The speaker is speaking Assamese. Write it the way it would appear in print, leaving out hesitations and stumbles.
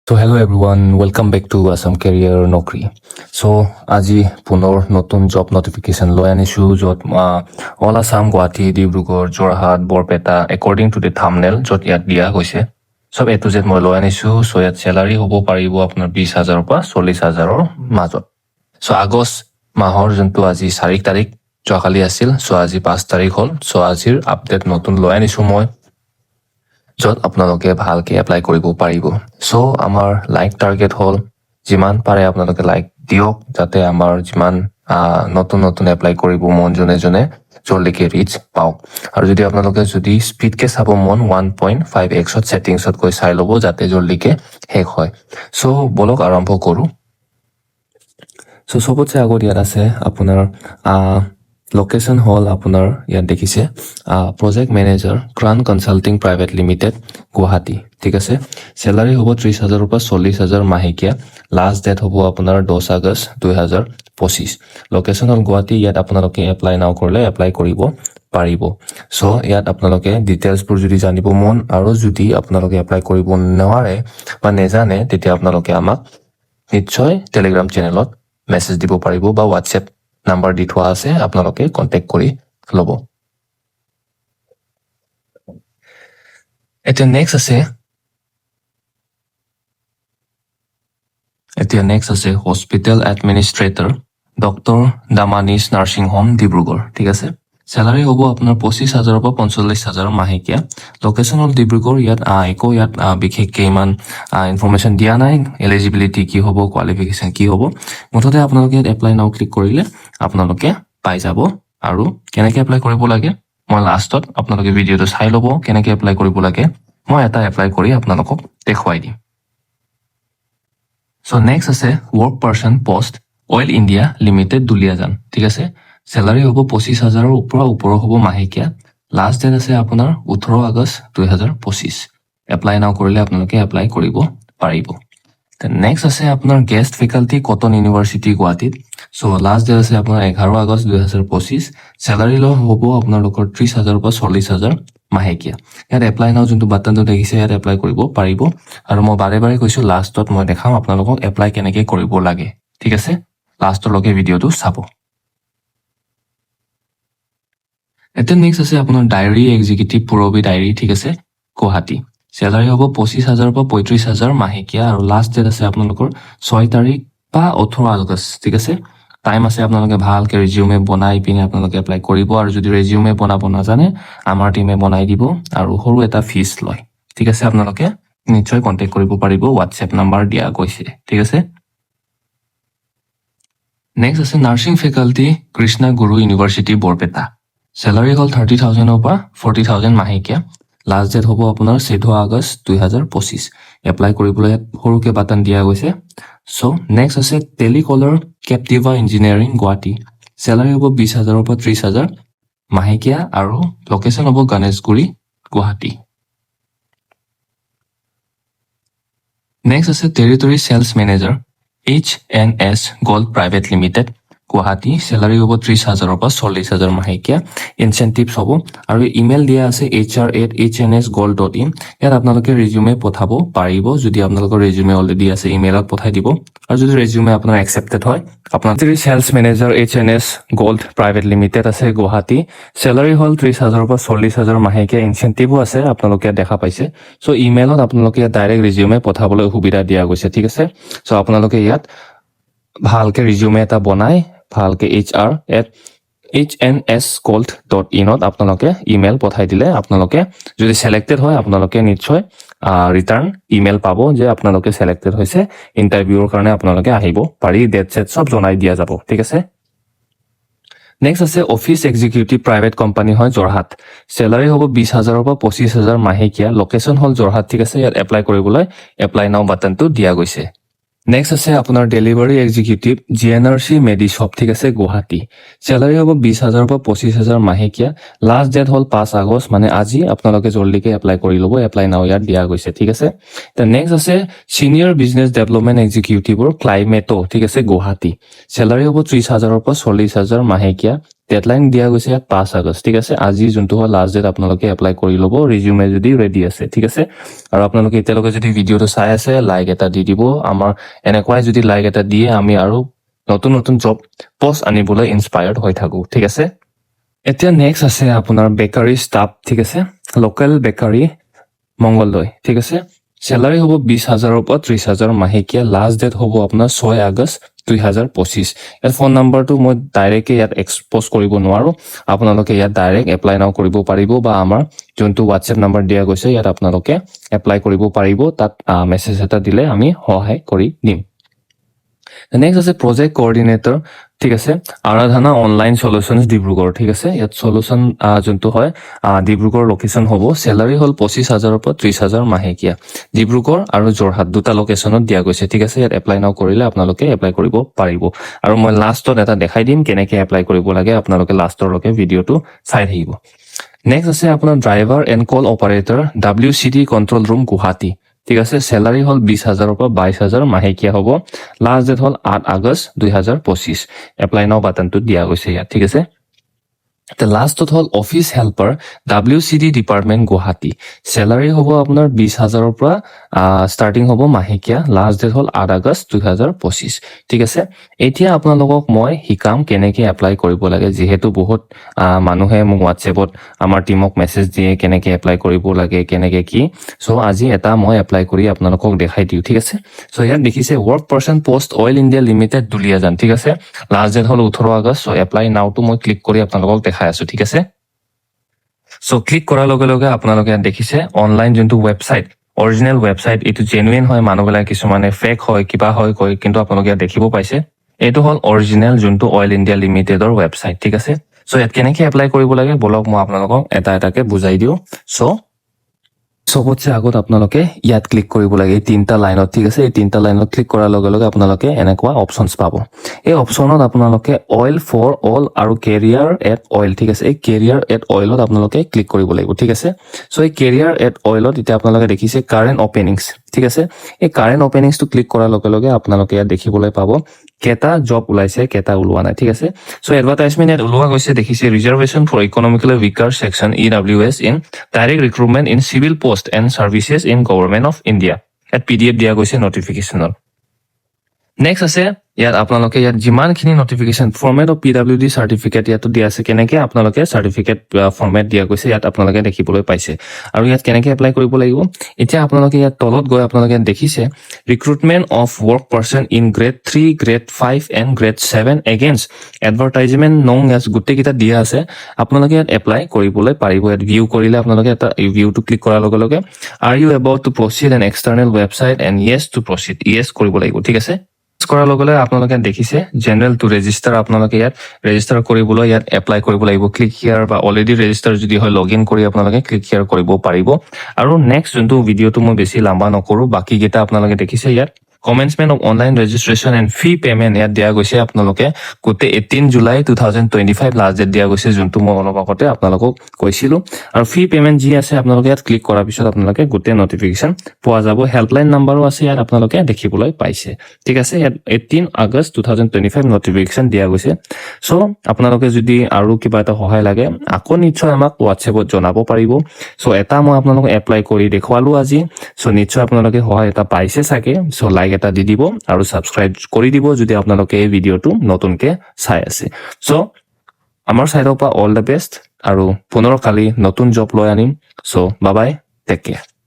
So hello everyone, welcome back to Assam Career Nokri. So আজি পুনৰ নতুন জব নোটিফিকেশন লৈ আনিছো যত all Assam Guwahati Dibrugarh Jorhat Barpeta according to the thumbnail যত ইয়াত দিয়া হৈছে সব এ টু জেড মই লৈ আনিছো সো ইয়াত স্যালাৰি হ'ব পাৰিব আপোনাৰ 20,000 পৰা 40,000ৰ মাজত সো আগষ্ট মাহৰ যোনটো আজি 4 তাৰিখ যোৱাকালি আছিল সো আজি 5 তাৰিখ হ'ল সো আজিৰ আপডেট নতুন লৈ আনিছো মই যত আপোনালোকে ভালকে এপ্লাই কৰিব পাৰিব সো আমাৰ লাইক টাৰ্গেট হল যিমান পাৰে আপোনালোকে লাইক দিয়ক যাতে আমাৰ যিমান নতুন নতুন এপ্লাই কৰিব মন জনে জলদিকে ৰিচ পাওক আৰু যদি আপোনালোকে যদি স্পীডকে চাব মন 1.5x সেটিংছত কৈ চাই ল'ব যাতে জলদিকে শেষ হয় সো বলক আৰম্ভ কৰো সো সবতছে আগত ইয়াত আছে আপোনাৰ লোকেশন হল আপোনাৰ ইয়াত দেখিছে প্ৰজেক্ট মেনেজাৰ ক্ৰান কনসাল্টিং প্ৰাইভেট লিমিটেড গুৱাহাটী ঠিক আছে স্যালাৰি হ'ব 30,000 পৰা 40,000 মাহেকীয়া লাষ্ট ডেট হ'ব আপোনাৰ 10 আগষ্ট 2025 লোকেশন হল গুৱাহাটী ইয়াত আপোনালোকে এপ্লাই নাও কৰিলে এপ্লাই কৰিব পাৰিব সো ইয়াত আপোনালোকে ডিটেইলছ বোৰ যদি জানিব মন আৰু যদি আপোনালোকে এপ্লাই কৰিব নোৱাৰে বা নেজানে তেতিয়া আপোনালোকে আমাক নিশ্চয় টেলিগ্ৰাম চেনেলত মেছেজ দিব পাৰিব বা WhatsApp নাম্বাৰ দি থোৱা আছে আপোনালোকে কন্টেক্ট কৰি লব এতিয়া নেক্সট আছে হস্পিটেল এডমিনিষ্ট্ৰেটৰ ডক্টৰ দামানিছ নাৰ্ছিং হোম ডিব্ৰুগড় ঠিক আছে স্যালাৰি হ'ব আপোনাৰ 25,000 পৰা 45,000 মাহেকীয়া লোকেশন হল ডিব্ৰুগড় ইয়াত ইয়াত বিশেষকৈ ইমান ইনফৰমেশন দিয়া নাই এলিজিবিলিটি কি হ'ব কোৱালিফিকেশন কি হ'ব মুঠতে আপোনালোকে এপ্লাই নাও ক্লিক কৰিলে আপোনালোকে পাই যাব আৰু কেনেকৈ এপ্লাই কৰিব লাগে মই লাষ্টত আপোনালোকে ভিডিঅটো চাই ল'ব কেনেকৈ এপ্লাই কৰিব লাগে মই এটা এপ্লাই কৰি আপোনালোকক দেখুৱাই দিম সো নেক্সট আছে work person post oil India limited Duliajan ঠিক আছে স্যালাৰি হ'ব 25,000ৰ ওপৰ হ'ব মাহেকীয়া লাষ্ট ডেট আছে আপোনাৰ 18 আগষ্ট 2025 এপ্লাই নাও কৰিলে আপোনালোকে এপ্লাই কৰিব পাৰিব নেক্সট আছে আপোনাৰ গেষ্ট ফেকাল্টি কটন ইউনিভাৰ্চিটি গুৱাহাটীত সো লাষ্ট ডেট আছে আপোনাৰ 11 আগষ্ট 2025 স্যালাৰি হ'ব আপোনালোকৰ 30,000 পৰা 40,000 মাহেকীয়া ইয়াত এপ্লাই নাও যোনটো বাটনটো দেখিছে ইয়াত এপ্লাই কৰিব পাৰিব আৰু মই বাৰে বাৰে কৈছো লাষ্টত মই দেখাম আপোনালোকক এপ্লাই কেনেকৈ কৰিব লাগে ঠিক আছে লাষ্টলৈকে ভিডিঅটো চাব এতিয়া নেক্সট আছে আপোনাৰ ডায়েৰী এক্সিকিউটিভ পুৰবী ডায়েৰী ঠিক আছে গুৱাহাটী স্যালাৰি হ'ব 25,000 পৰা 35,000 মাহেকীয়া আৰু লাষ্ট ডেট আছে আপোনালোকৰ 6 তাৰিখ বা 18 আগষ্ট ঠিক আছে টাইম আছে আপোনালোকে ভালকে ৰিজিউমে বনাই পিনে আপোনালোকে এপ্লাই কৰিব আৰু যদি ৰিজিউমে বনাব নাজানে আমাৰ টিমে বনাই দিব আৰু সৰু এটা ফিজ লয় ঠিক আছে আপোনালোকে নিশ্চয় কন্টেক্ট কৰিব পাৰিব WhatsApp নাম্বাৰ দিয়া গৈছে ঠিক আছে নেক্সট আছে নাৰ্ছিং ফেকাল্টি কৃষ্ণা গুৰু ইউনিভাৰ্চিটি বৰপেটা স্যালাৰি হল 30,000 পৰা 40,000 মাহেকীয়া লাষ্ট ডেট হ'ব আপোনাৰ 14 আগষ্ট 2025 এপ্লাই কৰিবলৈ সৰুকে বাটন দিয়া গৈছে সো নেক্সট আছে telecaller Captiva engineering Guwahati salary হ'ব 20,000 পৰা 30,000 মাহেকীয়া আৰু লোকেশন হ'ব গণেশগুৰি গুৱাহাটী নেক্সট আছে territory sales manager HNS gold private limited Guwahati salary হ'ব 30,000 পৰা 40,000 মাহেকীয়া ইনসেন্টিভছ হ'ব আৰু ইমেইল দিয়া আছে hr@hnsgold.in ইয়াত আপোনালোকে ৰিজিউমে পঠাব পাৰিব যদি আপোনালোকৰ ৰিজিউমে অলৰেডি আছে ইমেইলত পঠাই দিব আৰু যদি ৰিজিউমে আপোনাৰ একসেপ্টেড হয় আপোনালোকৰ sales manager HNS gold private limited আছে গুৱাহাটী স্যালাৰি হল 30,000 পৰা 40,000 মাহেকীয়া ইনসেন্টিভো আছে আপোনালোকে দেখা পাইছে সো ইমেইলত আপোনালোকে ডাইৰেক্ট ৰিজিউমে পঠাবলৈ সুবিধা দিয়া গৈছে ঠিক আছে সো আপোনালোকে ইয়াত ভালকে ৰিজিউমে এটা বনাই ভালকে hr@hnsgold.in আপোনালোকে ইমেইল পঠাই দিলে আপোনালোকে যদি সিলেক্টেড হয় আপোনালোকে নিশ্চয় ৰিটাৰ্ণ ইমেইল পাব যে আপোনালোকে সিলেক্টেড হৈছে ইন্টাৰভিউৰ কাৰণে আপোনালোকে আহিব পাৰি ডেট সেট সব জনাই দিয়া যাব ঠিক আছে নেক্সট আছে অফিস এক্সিকিউটিভ প্ৰাইভেট কোম্পানী হয় যোৰহাট স্যালাৰি হ'ব 20,000 পৰা 25,000 মাহেকীয়া লোকেশন হল যোৰহাট ঠিক আছে ইয়াত এপ্লাই কৰিবলৈ এপ্লাই নাও বাটনটো দিয়া গৈছে নেক্সট আছে আপোনাৰ ডেলিভাৰী এক্সিকিউটিভ GNRC মেডিশ্বপ ঠিক আছে গুৱাহাটী স্যালাৰি হ'ব 20,000 পৰা 25,000 মাহেকীয়া লাষ্ট ডেট হল 5 আগষ্ট মানে আজি আপোনালোকে জলদিকে এপ্লাই কৰি ল'ব এপ্লাই নাও ইয়াত দিয়া গৈছে ঠিক আছে তে নেক্সট আছে সিনিয়ৰ বিজনেছ ডেভেলপমেন্ট এক্সিকিউটিভৰ ক্লাইমেটো ঠিক আছে গুৱাহাটী স্যালাৰি হ'ব 30,000 পৰা 40,000 মাহেকীয়া ডেডলাইন দিয়া গৈছে 5 আগষ্ট ঠিক আছে আজি যোনটো হয় লাষ্ট ডেট আপোনালোকে এপ্লাই কৰি ল'ব ৰিজিউমে যদি ৰেডি আছে ঠিক আছে আৰু আপোনালোকে এতিয়ালৈকে যদি ভিডিঅটো চাই আছে লাইক এটা দি দিব আমাৰ এনেকুৱাই যদি লাইক এটা দিয়ে আমি আৰু নতুন নতুন জব পোষ্ট আনিবলৈ ইনস্পায়াৰ্ড হৈ থাকো ঠিক আছে এতিয়া নেক্সট আছে আপোনাৰ বেকাৰী ষ্টাফ ঠিক আছে লোকেল বেকাৰী মংগলদৈ ঠিক আছে চেলাৰী হ'ব 20,000 পৰা 30,000 মাহেকীয়া লাষ্ট ডেট হ'ব আপোনাৰ 6 আগষ্ট 2025 ইয়াৰ ফোন নাম্বাৰটো মই ডাইৰেক্টলি ইয়াত এক্সপ'জ কৰিব নোৱাৰো আপোনালোকে ইয়াত ডাইৰেক্ট এপ্লাই নাও কৰিব পাৰিব বা আমাৰ যোনটো হোৱাটছএপ নাম্বাৰ দিয়া গৈছে ইয়াত আপোনালোকে এপ্লাই কৰিব পাৰিব তাত মেছেজ এটা দিলে আমি সহায় কৰি দিম নেক্সট আছে প্ৰজেক্ট কোঅৰ্ডিনেটৰ ঠিক আছে আৰাধনা অনলাইন সলিউশনছ ডিব্ৰুগড় ঠিক আছে ইয়াত সলিউশন যোনটো হয় ডিব্ৰুগড় লোকেশন হ'ব চেলাৰী হ'ল 25,000 পৰা 30,000 মাহেকীয়া ডিব্ৰুগড় আৰু যোৰহাট দুটা লোকেশনত দিয়া গৈছে ঠিক আছে ইয়াত এপ্লাই নাও কৰিলে আপোনালোকে এপ্লাই কৰিব পাৰিব আৰু মই লাষ্টত এটা দেখাই দিম কেনেকৈ এপ্লাই কৰিব লাগে আপোনালোকে লাষ্টৰলৈকে ভিডিঅ'টো চাই থাকিব নেক্সট আছে আপোনাৰ driver and call operator WCD control room Guwahati ঠিক আছে চেলাৰী হ'ল 20,000 পৰা 22,000 মাহেকীয়া হ'ব লাষ্ট ডেট হ'ল 8 আগষ্ট 2025 এপ্লাই নাও বাটনটো দিয়া গৈছে ইয়াত ঠিক আছে লাষ্টত হ'ল office helper WCD department Guwahati salary হ'ব আপোনাৰ 20,000 পৰা ষ্টাৰ্টিং হ'ব মাহেকীয়া লাষ্ট ডেট হ'ল 8 আগষ্ট 2025 ঠিক আছে এতিয়া আপোনালোকক মই শিকাম কেনেকৈ এপ্লাই কৰিব লাগে যিহেতু বহুত মানুহে মোক হোৱাটছএপত আমাৰ টিমক মেছেজ দিয়ে কেনেকৈ এপ্লাই কৰিব লাগে কেনেকৈ কি সো আজি এটা মই এপ্লাই কৰি আপোনালোকক দেখাই দিওঁ ঠিক আছে সো ইয়াত দেখিছে work person post oil India limited Duliajan ঠিক আছে লাষ্ট ডেট হ'ল 18 আগষ্ট সো এপ্লাই নাওটো মই ক্লিক কৰি আপোনালোকক দেখাই আছো ঠিক আছে সো ক্লিক কৰাৰ লগে লগে আপোনালোকে দেখিছে অনলাইন যোনটো ৱেবছাইট অৰিজিনেল ৱেবছাইট এইটো জেনুইন হয় মানুহবিলাক কিছুমানে ফেক হয় কিবা হয় কয় কিন্তু আপোনালোকে দেখিব পাইছে এইটো হ'ল অৰিজিনেল যোনটো অইল ইণ্ডিয়া লিমিটেডৰ ৱেবছাইট ঠিক আছে সো ইয়াত কেনেকৈ এপ্লাই কৰিব লাগে বলক মই আপোনালোকক এটা এটাকে বুজাই দিওঁ সো সবতছে আগত আপোনালোকে ইয়াত ক্লিক কৰিব লাগে এই তিনটা লাইনত ঠিক আছে এই তিনটা লাইনত ক্লিক কৰাৰ লগে লগে আপোনালোকে এনেকুৱা অপচনছ পাব এই অপচনত আপোনালোকে অইল ফৰ অল আৰু কেৰিয়াৰ এট অইল ঠিক আছে এই কেৰিয়াৰ এট অইলত আপোনালোকে ক্লিক কৰিব লাগিব ঠিক আছে সো এই কেৰিয়াৰ এট অইলত এতিয়া আপোনালোকে দেখিছে কাৰেণ্ট অপেনিংছ ঠিক আছে এই কাৰেণ্ট অপেনিংছটো ক্লিক কৰাৰ লগে লগে আপোনালোকে ইয়াত দেখিবলৈ পাব কেটা জব ওলাইছে কেটা ওলোৱা নাই ঠিক আছে সো এডভাৰটাইজমেন্ট ইয়াত ওলোৱা গৈছে দেখিছে reservation for economically weaker section EWS in direct recruitment in civil post and services in government of India ইয়াত PDF দিয়া গৈছে নটিফিকেশ্যনত নেক্সট আছে ইয়াত আপোনালোকে ইয়াত যিমানখিনি notification format of PWD certificate ইয়াতো দিয়া আছে কেনেকৈ আপোনালোকে চাৰ্টিফিকেট ফৰ্মেট দিয়া গৈছে ইয়াত আপোনালোকে দেখিবলৈ পাইছে আৰু ইয়াত কেনেকৈ এপ্লাই কৰিব লাগিব এতিয়া আপোনালোকে ইয়াত তলত গৈ আপোনালোকে দেখিছে recruitment of work person in grade 3 grade 5 and grade 7 against advertisement নং ইয়াত গোটেইকেইটা দিয়া আছে আপোনালোকে ইয়াত এপ্লাই কৰিবলৈ পাৰিব ইয়াত ভিউ কৰিলে আপোনালোকে এটা ভিউটো ক্লিক কৰাৰ লগে লগে are you about to proceed an external website and yes to proceed yes কৰিব লাগিব ঠিক আছে কৰাৰ লগে লগে আপোনালোকে দেখিছে জেনেৰেল টু ৰেজিষ্টাৰ আপোনালোকে ইয়াত ৰেজিষ্টাৰ কৰিবলৈ ইয়াত এপ্লাই কৰিব লাগিব ক্লিক হিয়াৰ বা অলৰেডি ৰেজিষ্টাৰ যদি হয় লগইন কৰি আপোনালোকে ক্লিক হিয়াৰ কৰিব পাৰিব আৰু নেক্সট যোনটো ভিডিঅ'টো মই বেছি লম্বা নকৰো বাকি কেইটা আপোনালোকে দেখিছে ইয়াত commencement of online registration and Phi payment ইয়াত দিয়া গৈছে আপোনালোকে গোটেই 18 জুলাই 2025 লাষ্ট ডেট দিয়া গৈছে যোনটো মই অলপ আগতে আপোনালোকক কৈছিলো আৰু ফি পেমেণ্ট যি আছে আপোনালোকে ইয়াত ক্লিক কৰাৰ পিছত আপোনালোকে গোটেই নটিফিকেশ্যন পোৱা যাব হেল্পলাইন নাম্বাৰো আছে ইয়াত আপোনালোকে দেখিবলৈ পাইছে ঠিক আছে ইয়াত 18 আগষ্ট 2025 নটিফিকেশ্যন দিয়া গৈছে সো আপোনালোকে যদি আৰু কিবা এটা সহায় লাগে আকৌ নিশ্চয় আমাক হোৱাটছএপত জনাব পাৰিব সো এটা মই আপোনালোকক এপ্লাই কৰি দেখুৱালো আজি সো নিশ্চয় আপোনালোকে সহায় এটা পাইছে চাগে সো লাইক এটা দি দিব আৰু সাবস্ক্ৰাইব কৰি দিব যদি আপোনালোকে এই ভিডিঅ'টো নতুনকে চাই আছে সো আমাৰ সাইডৰ পৰা অল দ্য বেষ্ট আৰু পুনৰ কালি নতুন জব লৈ আনিম so bye bye take care